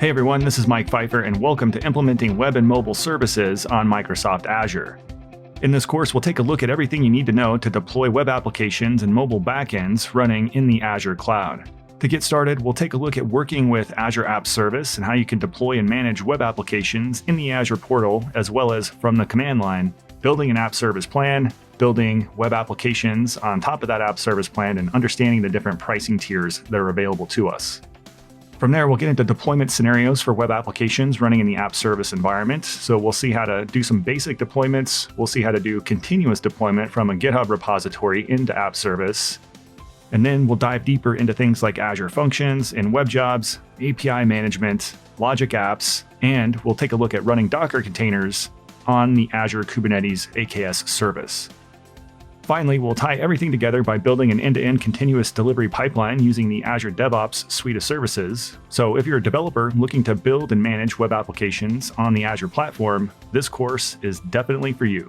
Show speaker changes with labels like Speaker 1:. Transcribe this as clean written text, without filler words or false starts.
Speaker 1: Hey everyone, this is Mike Pfeiffer and welcome to Implementing Web and Mobile Services on Microsoft Azure. In this course, we'll take a look at everything you need to know to deploy web applications and mobile backends running in the Azure cloud. To get started, we'll take a look at working with Azure App Service and how you can deploy and manage web applications in the Azure portal, as well as from the command line, building an app service plan, building web applications on top of that app service plan, and understanding the different pricing tiers that are available to us. From there, we'll get into deployment scenarios for web applications running in the app service environment. So we'll see how to do some basic deployments. We'll see how to do continuous deployment from a GitHub repository into app service. And then we'll dive deeper into things like Azure Functions and web jobs, API management, logic apps, and we'll take a look at running Docker containers on the Azure Kubernetes AKS service. Finally, we'll tie everything together by building an end-to-end continuous delivery pipeline using the Azure DevOps suite of services. So if you're a developer looking to build and manage web applications on the Azure platform, this course is definitely for you.